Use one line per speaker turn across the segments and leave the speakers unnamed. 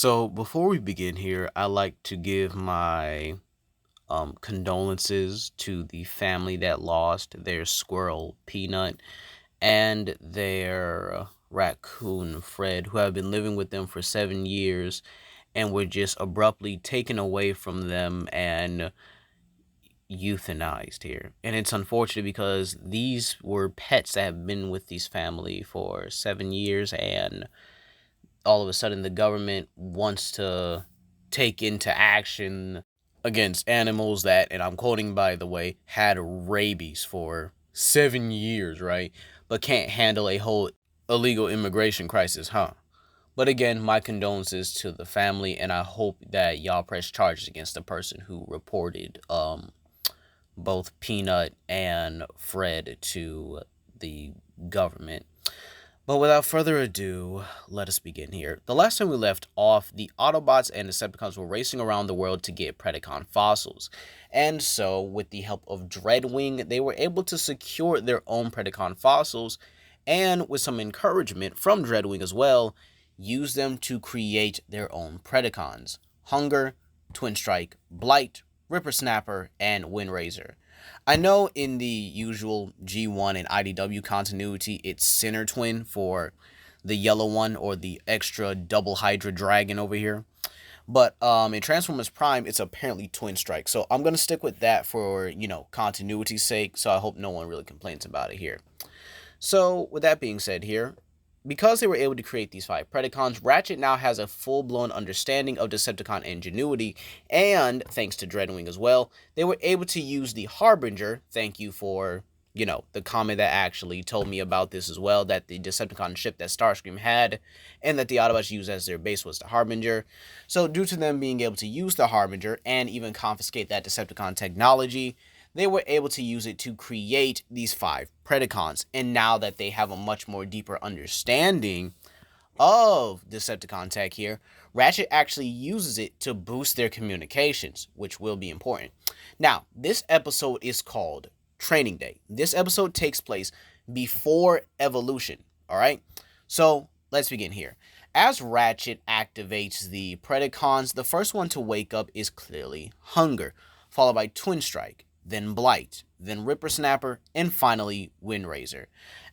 So before we begin here, I'd like to give my condolences to the family that lost their squirrel Peanut and their raccoon Fred, who have been living with them for 7 years and were just abruptly taken away from them and euthanized here. And it's unfortunate because these were pets that have been with these family for 7 years, and all of a sudden the government wants to take into action against animals that, and I'm quoting by the way, had rabies for 7 years, right? But can't handle a whole illegal immigration crisis, huh? But again, my condolences to the family, and I hope that y'all press charges against the person who reported both Peanut and Fred to the government. But without further ado, let us begin here. The last time we left off, the Autobots and Decepticons were racing around the world to get Predacon fossils. And so, with the help of Dreadwing, they were able to secure their own Predacon fossils, and with some encouragement from Dreadwing as well, use them to create their own Predacons. Hunger, Twin Strike, Blight, Ripper Snapper, and Windraiser. I know in the usual G1 and IDW continuity, it's Center Twin for the yellow one, or the extra double Hydra dragon over here. But in Transformers Prime, it's apparently Twin Strike. So I'm going to stick with that for, continuity's sake. So I hope no one really complains about it here. So with that being said here, because they were able to create these 5 Predacons, Ratchet now has a full-blown understanding of Decepticon ingenuity, and thanks to Dreadwing as well, they were able to use the Harbinger. Thank you for, the comment that actually told me about this as well, that the Decepticon ship that Starscream had, and that the Autobots used as their base was the Harbinger. So due to them being able to use the Harbinger, and even confiscate that Decepticon technology, they were able to use it to create these 5 Predacons. And now that they have a much more deeper understanding of Decepticon tech here, Ratchet actually uses it to boost their communications, which will be important. Now, this episode is called Training Day. This episode takes place before Evolution, alright? So, let's begin here. As Ratchet activates the Predacons, the first one to wake up is clearly Hunger, followed by Twin Strike, then Blight, then Ripper Snapper, and finally Windraiser.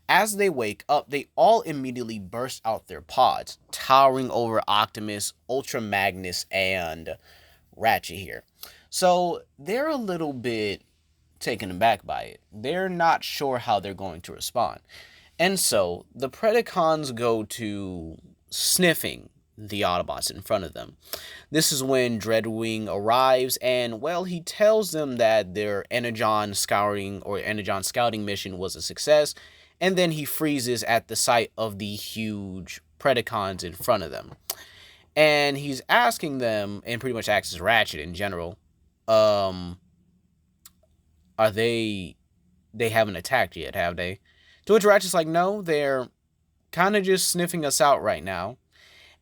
As they wake up, they all immediately burst out their pods, towering over Optimus, Ultra Magnus, and Ratchet here. So they're a little bit taken aback by it. They're not sure how they're going to respond. And so the Predacons go to sniffing the Autobots in front of them. This is when Dreadwing arrives, and well, he tells them that their Energon scouting mission was a success, and then he freezes at the sight of the huge Predacons in front of them. And he's asking them, and pretty much asks Ratchet in general, are they haven't attacked yet, have they? To which Ratchet's like, no, they're kind of just sniffing us out right now.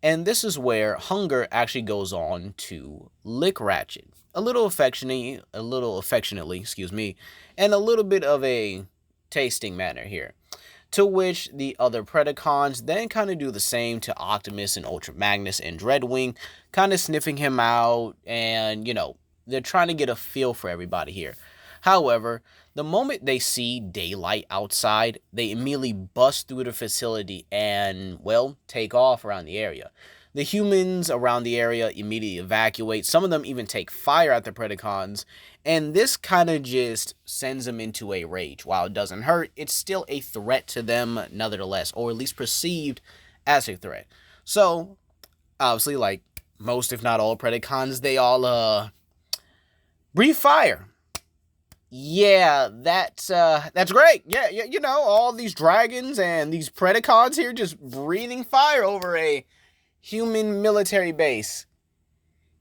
And this is where Hunger actually goes on to lick Ratchet. A little affectionately, and a little bit of a tasting manner here. To which the other Predacons then kind of do the same to Optimus and Ultra Magnus and Dreadwing, kind of sniffing him out, and, they're trying to get a feel for everybody here. However, the moment they see daylight outside, they immediately bust through the facility and, well, take off around the area. The humans around the area immediately evacuate. Some of them even take fire at the Predacons, and this kind of just sends them into a rage. While it doesn't hurt, it's still a threat to them nevertheless, or at least perceived as a threat. So, obviously, like most if not all Predacons, they all breathe fire. Yeah, that's great. Yeah, all these dragons and these Predacons here just breathing fire over a human military base.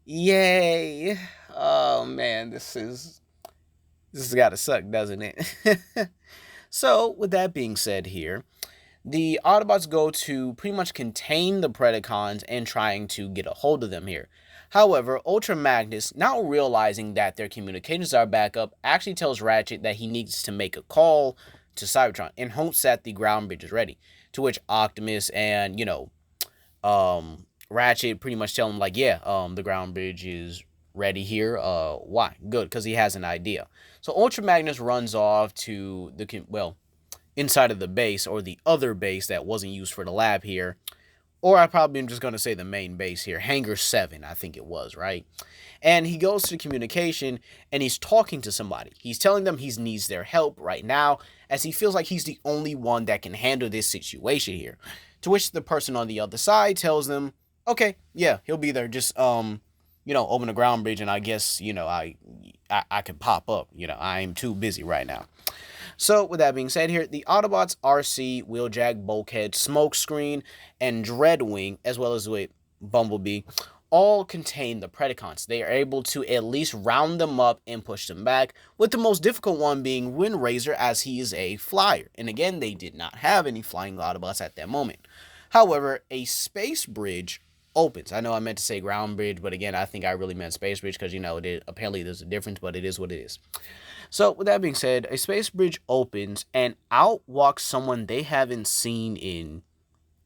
Yay. Oh man, this has gotta suck, doesn't it? So, with that being said here, the Autobots go to pretty much contain the Predacons and trying to get a hold of them here. However, Ultra Magnus, now realizing that their communications are back up, actually tells Ratchet that he needs to make a call to Cybertron and hopes that the ground bridge is ready. To which Optimus and, Ratchet pretty much tell him like, yeah, the ground bridge is ready here. Why? Good, because he has an idea. So Ultra Magnus runs off to inside of the base, or the other base that wasn't used for the lab here. Or I probably am just going to say the main base here, Hangar 7, I think it was, right? And he goes to communication and he's talking to somebody. He's telling them he needs their help right now, as he feels like he's the only one that can handle this situation here. To which the person on the other side tells them, okay, yeah, he'll be there. Just, open the ground bridge and I guess, I can pop up. I'm too busy right now. So, with that being said here, the Autobots, RC, Wheeljack, Bulkhead, Smokescreen, and Dreadwing, as well as with Bumblebee, all contain the Predacons. They are able to at least round them up and push them back, with the most difficult one being Windrazor, as he is a flyer. And again, they did not have any flying Autobots at that moment. However, a space bridge opens. I know I meant to say ground bridge, but again, I think I really meant space bridge because, apparently there's a difference, but it is what it is. So, with that being said, a space bridge opens and out walks someone they haven't seen in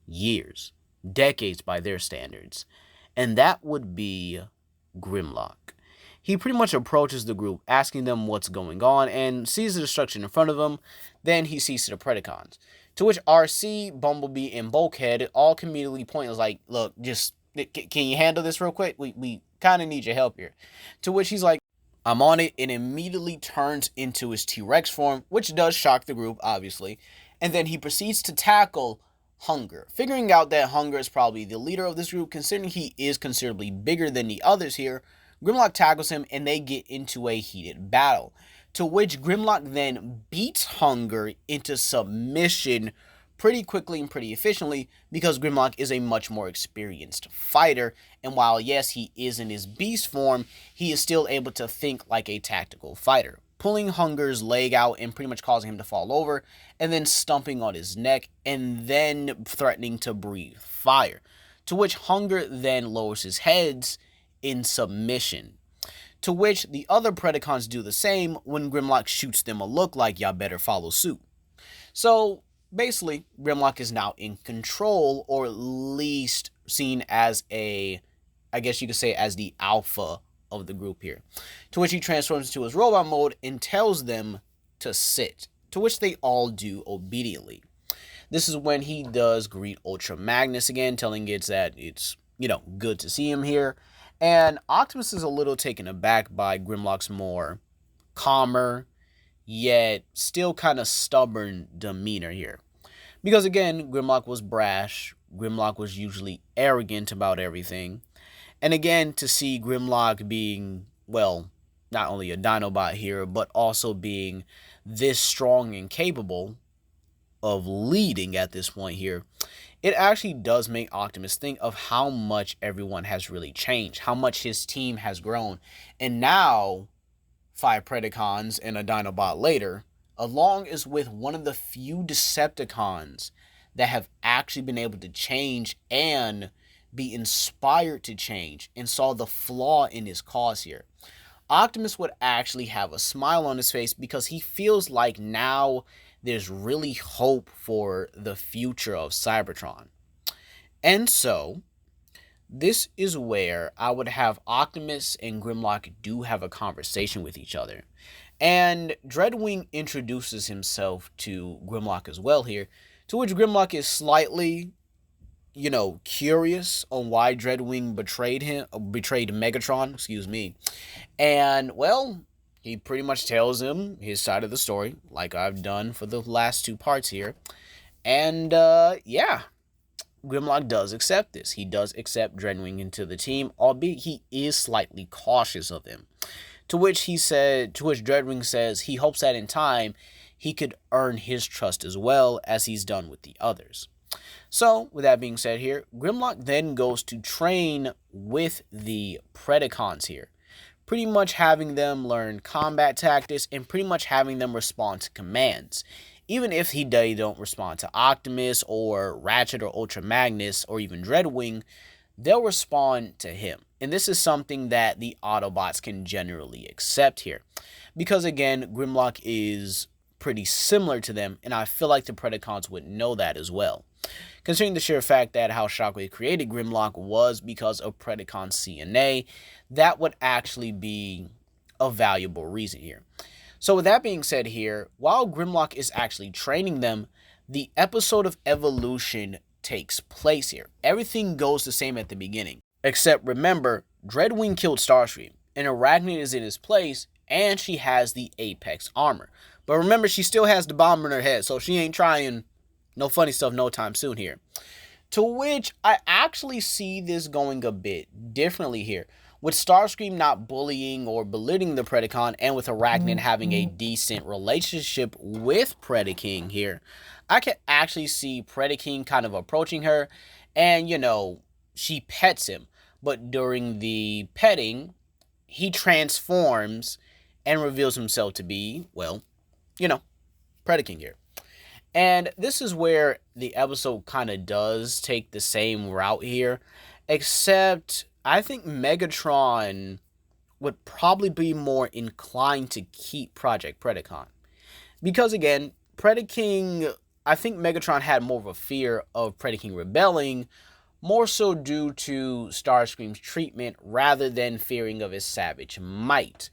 years, decades by their standards, and that would be Grimlock. He pretty much approaches the group, asking them what's going on, and sees the destruction in front of him. Then he sees the Predacons, to which RC, Bumblebee, and Bulkhead all immediately point like, look, just, can you handle this real quick? We kind of need your help here. To which he's like, I'm on it, and immediately turns into his T-Rex form, which does shock the group, obviously. And then he proceeds to tackle Hunger, figuring out that Hunger is probably the leader of this group, considering he is considerably bigger than the others here. Grimlock tackles him, and they get into a heated battle, to which Grimlock then beats Hunger into submission pretty quickly and pretty efficiently, because Grimlock is a much more experienced fighter, and while yes, he is in his beast form, he is still able to think like a tactical fighter, pulling Hunger's leg out and pretty much causing him to fall over, and then stomping on his neck, and then threatening to breathe fire, to which Hunger then lowers his heads in submission, to which the other Predacons do the same when Grimlock shoots them a look like, y'all better follow suit. So basically, Grimlock is now in control, or at least seen as I guess you could say as the alpha of the group here. To which he transforms into his robot mode and tells them to sit, to which they all do obediently. This is when he does greet Ultra Magnus again, telling it that it's, good to see him here. And Optimus is a little taken aback by Grimlock's more calmer, yet still kind of stubborn demeanor here. Because again, Grimlock was brash, Grimlock was usually arrogant about everything, and again, to see Grimlock being, well, not only a Dinobot here, but also being this strong and capable of leading at this point here, it actually does make Optimus think of how much everyone has really changed, how much his team has grown, and now 5 Predacons and a Dinobot later, along is with one of the few Decepticons that have actually been able to change and be inspired to change, and saw the flaw in his cause here. Optimus would actually have a smile on his face, because he feels like now there's really hope for the future of Cybertron. And so, this is where I would have Optimus and Grimlock do have a conversation with each other. And Dreadwing introduces himself to Grimlock as well here, to which Grimlock is slightly, curious on why Dreadwing betrayed Megatron, And, well, he pretty much tells him his side of the story, like I've done for the last 2 parts here. And, Grimlock does accept this. He does accept Dreadwing into the team, albeit he is slightly cautious of him. To which Dreadwing says he hopes that in time he could earn his trust as well, as he's done with the others. So, with that being said here, Grimlock then goes to train with the Predacons here, pretty much having them learn combat tactics and pretty much having them respond to commands. Even if they don't respond to Optimus or Ratchet or Ultra Magnus or even Dreadwing, they'll respond to him. And this is something that the Autobots can generally accept here, because again, Grimlock is pretty similar to them, and I feel like the Predacons would know that as well. Considering the sheer fact that how Shockwave created Grimlock was because of Predacon CNA, that would actually be a valuable reason here. So with that being said here, while Grimlock is actually training them, the episode of Evolution takes place here. Everything goes the same at the beginning. Except remember, Dreadwing killed Starscream, and Arachnid is in his place, and she has the Apex armor. But remember, she still has the bomb in her head, so she ain't trying no funny stuff no time soon here. To which I actually see this going a bit differently here. With Starscream not bullying or belittling the Predacon, and with Arachnid having a decent relationship with Predaking here, I can actually see Predaking kind of approaching her, and, she pets him. But during the petting, he transforms and reveals himself to be, Predaking here. And this is where the episode kind of does take the same route here, except I think Megatron would probably be more inclined to keep Project Predacon. Because again, Predaking, I think Megatron had more of a fear of Predaking rebelling, more so due to Starscream's treatment rather than fearing of his savage might.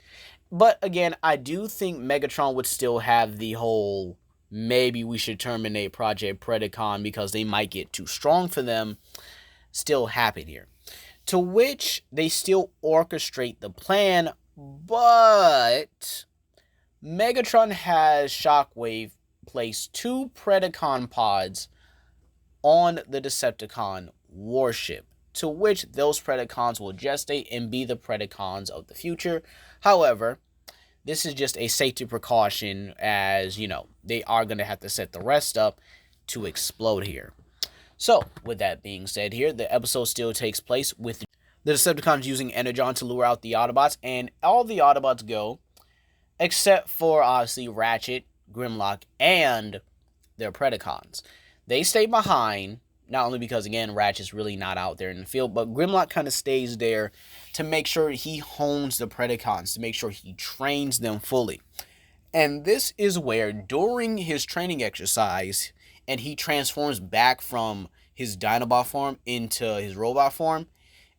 But again, I do think Megatron would still have the whole, maybe we should terminate Project Predacon because they might get too strong for them, still happen here. To which they still orchestrate the plan, but Megatron has Shockwave place 2 Predacon pods on the Decepticon warship, to which those Predacons will gestate and be the Predacons of the future. However, this is just a safety precaution, as, they are going to have to set the rest up to explode here. So, with that being said here, the episode still takes place with the Decepticons using Energon to lure out the Autobots, and all the Autobots go, except for, obviously, Ratchet, Grimlock, and their Predacons. They stay behind, not only because, again, Ratchet's really not out there in the field, but Grimlock kind of stays there to make sure he hones the Predacons, to make sure he trains them fully. And this is where, during his training exercise, and he transforms back from his Dinobot form into his robot form,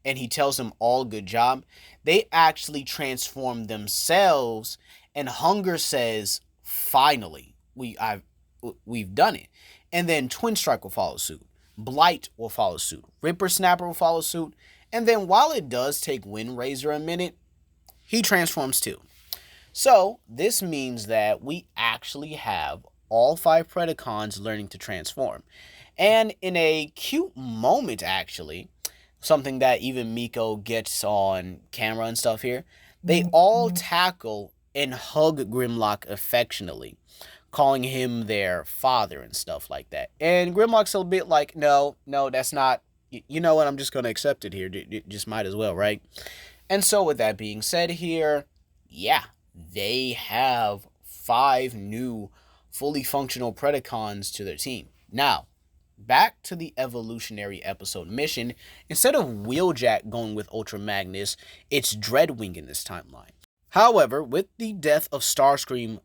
and he tells them all good job, they actually transform themselves, and Hunger says, finally, we've done it. And then Twin Strike will follow suit. Blight will follow suit. Ripper Snapper will follow suit. And then while it does take Windraiser a minute, he transforms too. So this means that we actually have all 5 Predacons learning to transform. And in a cute moment, actually, something that even Miko gets on camera and stuff here, they all tackle and hug Grimlock affectionately, calling him their father and stuff like that. And Grimlock's a bit like, no, that's not, you know what, I'm just going to accept it here. Just might as well, right? And so with that being said here, yeah, they have 5 new fully functional Predacons to their team. Now, back to the Evolutionary episode mission. Instead of Wheeljack going with Ultra Magnus, it's Dreadwing in this timeline. However, with the death of Starscream,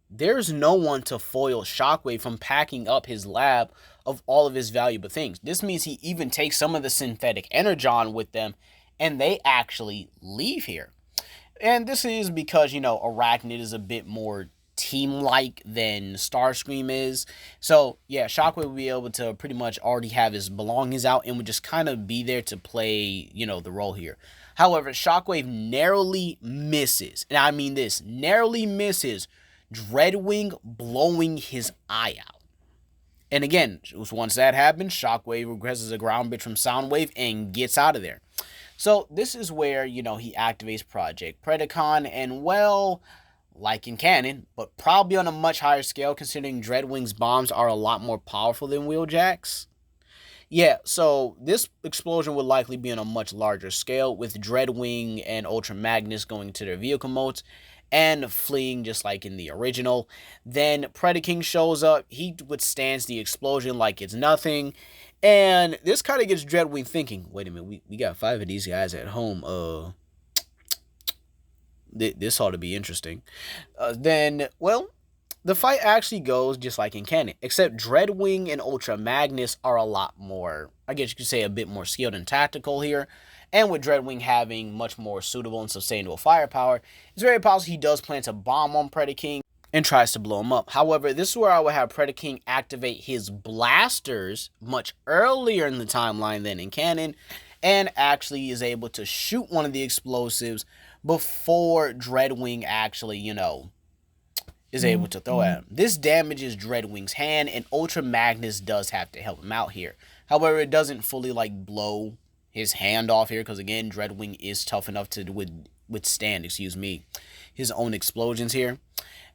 there's no one to foil Shockwave from packing up his lab of all of his valuable things. This means he even takes some of the synthetic energon with them, and they actually leave here. And this is because, Arachnid is a bit more team-like than Starscream is. So, yeah, Shockwave will be able to pretty much already have his belongings out and would just kind of be there to play, the role here. However, Shockwave narrowly misses, and I mean this, narrowly misses Dreadwing blowing his eye out. And again, once that happens, Shockwave regresses a ground bit from Soundwave and gets out of there. So this is where, he activates Project Predacon, and well, like in canon, but probably on a much higher scale considering Dreadwing's bombs are a lot more powerful than Wheeljack's. Yeah, so this explosion would likely be on a much larger scale, with Dreadwing and Ultra Magnus going to their vehicle modes and fleeing just like in the original. Then Predaking shows up, he withstands the explosion like it's nothing, and this kind of gets Dreadwing thinking, wait a minute, we got 5 of these guys at home, this ought to be interesting. Then, well, The fight actually goes just like in canon, except Dreadwing and Ultra Magnus are a lot more, I guess you could say, a bit more skilled and tactical here. And with Dreadwing having much more suitable and sustainable firepower, it's very possible he does plan to bomb on Predacon and tries to blow him up. However, this is where I would have Predacon activate his blasters much earlier in the timeline than in canon, and actually is able to shoot one of the explosives before Dreadwing actually, is able to throw at him. This damages Dreadwing's hand, and Ultra Magnus does have to help him out here. However, it doesn't fully blow his hand off here, because again, Dreadwing is tough enough to withstand, his own explosions here.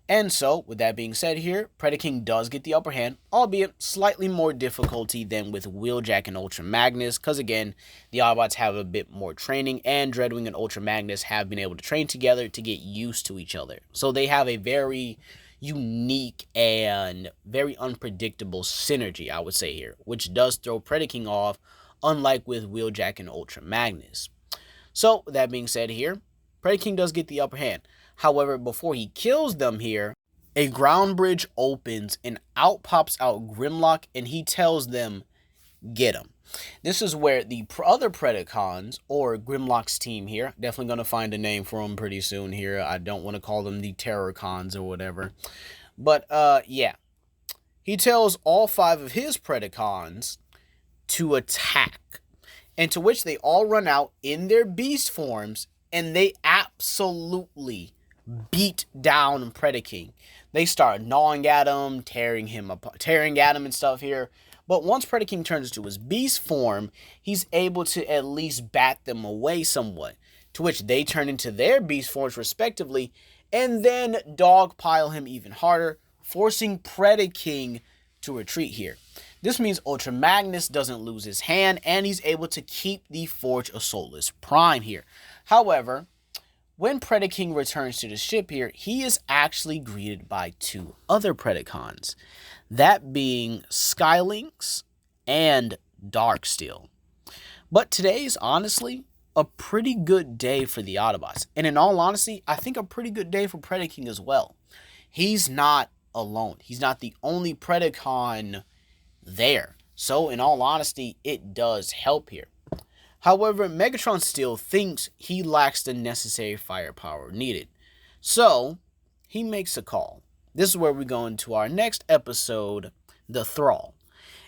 And so, with that being said here, Predacon does get the upper hand, albeit slightly more difficulty than with Wheeljack and Ultra Magnus, because again, the Autobots have a bit more training, and Dreadwing and Ultra Magnus have been able to train together to get used to each other. So they have a very unique and very unpredictable synergy, I would say here, which does throw Predacon off, unlike with Wheeljack and Ultra Magnus. So, with that being said here, Predacon does get the upper hand. However, before he kills them here, a ground bridge opens and out pops out Grimlock, and he tells them, get him. This is where the other Predacons, or Grimlock's team here, definitely going to find a name for them pretty soon here. I don't want to call them the Terrorcons or whatever. But, yeah. He tells all 5 of his Predacons to attack, and to which they all run out in their beast forms, and they absolutely beat down Predacon. They start gnawing at him, tearing at him and stuff here. But once Predacon turns to his beast form, he's able to at least bat them away somewhat, to which they turn into their beast forms respectively, and then dogpile him even harder, forcing Predacon to retreat here. This means Ultra Magnus doesn't lose his hand, and he's able to keep the Forge of Soulless Prime here. However, when Predacon returns to the ship here, he is actually greeted by 2 other Predacons, that being Skylynx and Darksteel. But today is honestly a pretty good day for the Autobots, and in all honesty, I think a pretty good day for Predacon as well. He's not alone. He's not the only Predacon there. So, in all honesty, it does help here. However, Megatron still thinks he lacks the necessary firepower needed. So, he makes a call. This is where we go into our next episode, The Thrall.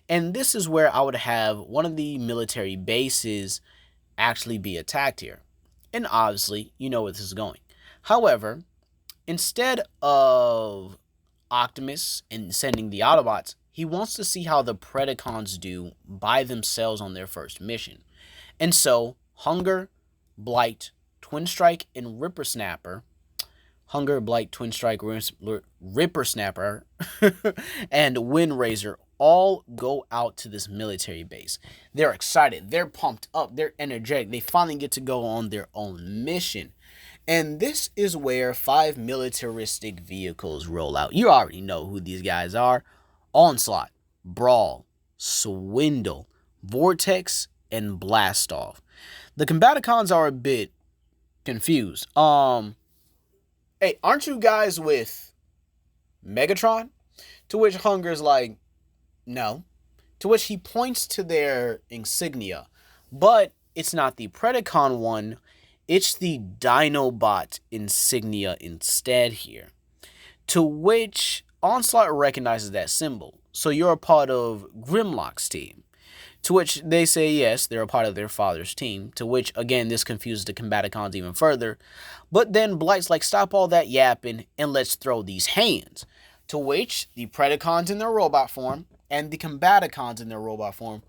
And this is where I would have one of the military bases actually be attacked here. And obviously, you know where this is going. However, instead of Optimus and sending the Autobots, he wants to see how the Predacons do by themselves on their first mission. And so, Hunger, Blight, Twin Strike, and Ripper Snapper, Ripper Snapper, and Windraiser all go out to this military base. They're excited, they're pumped up, they're energetic, they finally get to go on their own mission. And this is where 5 militaristic vehicles roll out. You already know who these guys are. Onslaught, Brawl, Swindle, Vortex, and Blastoff. The Combaticons are a bit confused. Hey, aren't you guys with Megatron? To which Hunger's like, no. To which he points to their insignia. But it's not the Predacon one. It's the Dinobot insignia instead here. To which Onslaught recognizes that symbol. So you're a part of Grimlock's team. To which they say yes, they're a part of their father's team. To which, again, this confuses the Combaticons even further. But then Blight's like, stop all that yapping and let's throw these hands. To which the Predacons in their robot form and the Combaticons in their robot form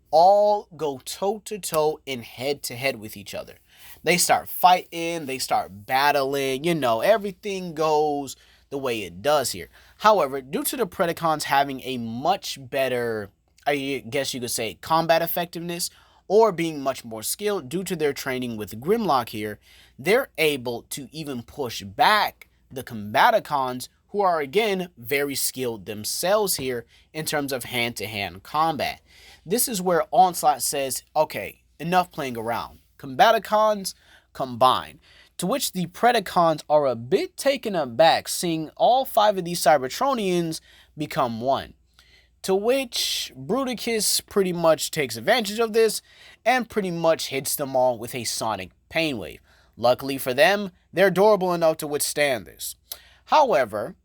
all go toe-to-toe and head-to-head with each other. They start fighting, they start battling, everything goes the way it does here. However, due to the Predacons having a much better, I guess you could say, combat effectiveness, or being much more skilled due to their training with Grimlock here, they're able to even push back the Combaticons, who are again very skilled themselves here in terms of hand-to-hand combat. This is where Onslaught says, okay, enough playing around. Combaticons, combine. To which the Predacons are a bit taken aback, seeing all 5 of these Cybertronians become one. To which Bruticus pretty much takes advantage of this and pretty much hits them all with a sonic pain wave. Luckily for them, they're durable enough to withstand this. However,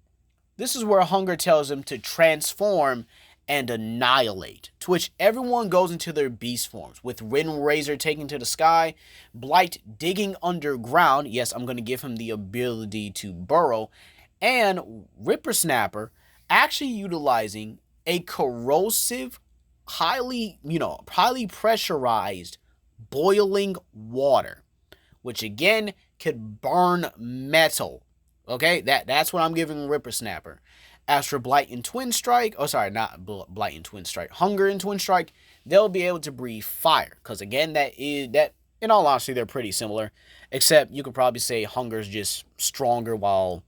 this is where Hunger tells them to transform and annihilate, to which everyone goes into their beast forms, with Rin Razor taking to the sky, Blight digging underground, yes, I'm going to give him the ability to burrow, and Rippersnapper actually utilizing a corrosive, highly pressurized boiling water, which again could burn metal. Okay, that's what I'm giving Rippersnapper. As for Blight and Twin Strike, not Blight and Twin Strike, Hunger and Twin Strike, they'll be able to breathe fire. Because again, that in all honesty, they're pretty similar. Except you could probably say Hunger's just stronger while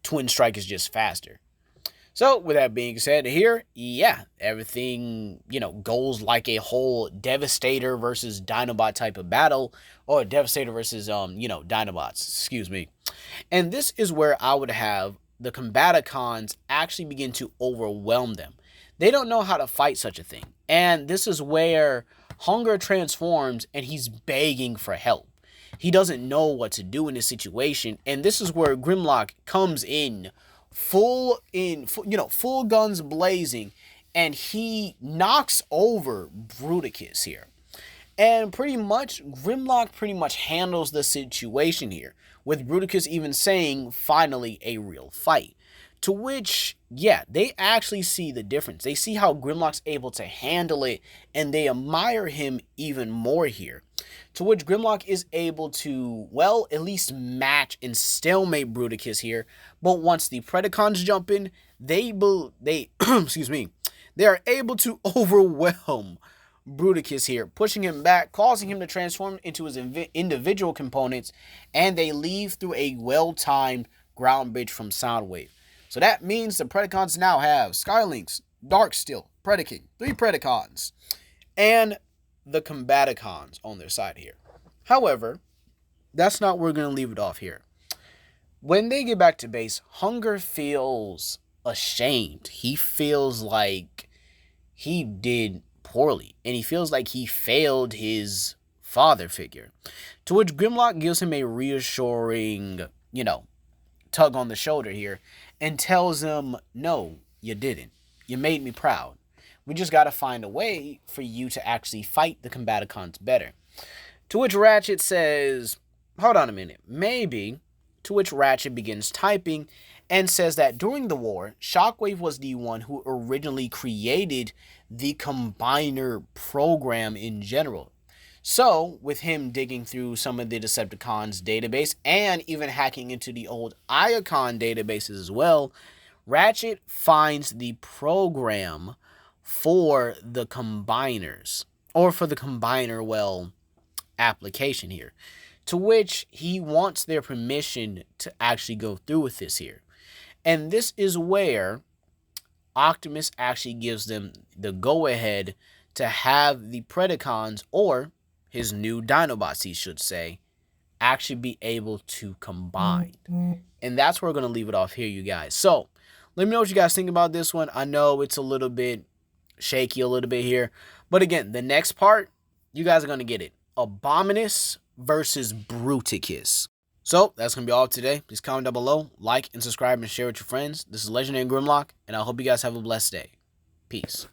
Twin Strike is just faster. So, with that being said here, yeah, everything, goes like a whole Devastator versus Dinobot type of battle, or Devastator versus, Dinobots, excuse me. And this is where I would have the Combaticons actually begin to overwhelm them. They don't know how to fight such a thing. And this is where Hunger transforms and he's begging for help. He doesn't know what to do in this situation. And this is where Grimlock comes in full guns blazing, and he knocks over Bruticus here. And pretty much, Grimlock pretty much handles the situation here, with Bruticus even saying, finally a real fight. To which, yeah, they actually see the difference. They see how Grimlock's able to handle it, and they admire him even more here. To which Grimlock is able to, well, at least match and stalemate Bruticus here. But once the Predacons jump in, they excuse me, they are able to overwhelm Bruticus here, pushing him back, causing him to transform into his individual components, and they leave through a well-timed ground bridge from Soundwave. So that means the Predacons now have Skylynx, Darksteel, Predacon, 3 Predacons, and the Combaticons on their side here. However, that's not where we're going to leave it off here. When they get back to base, Hunger feels ashamed. He feels like he did poorly, and he feels like he failed his father figure. To which Grimlock gives him a reassuring, tug on the shoulder here, and tells him, no, you didn't. You made me proud. We just got to find a way for you to actually fight the Combaticons better. To which Ratchet says, hold on a minute, maybe. To which Ratchet begins typing and says that during the war, Shockwave was the one who originally created the Combiner program in general. So, with him digging through some of the Decepticons' database and even hacking into the old Iacon databases as well, Ratchet finds the program for the Combiners, or for the Combiner, application here, to which he wants their permission to actually go through with this here. And this is where Optimus actually gives them the go-ahead to have the Predacons, or his new Dinobots, he should say, actually be able to combine. And that's where we're going to leave it off here, you guys. So, let me know what you guys think about this one. I know it's a little bit shaky a little bit here. But again, the next part, you guys are going to get it. Abominus versus Bruticus. So, that's going to be all today. Please comment down below, like, and subscribe, and share with your friends. This is Legendary Grimlock, and I hope you guys have a blessed day. Peace.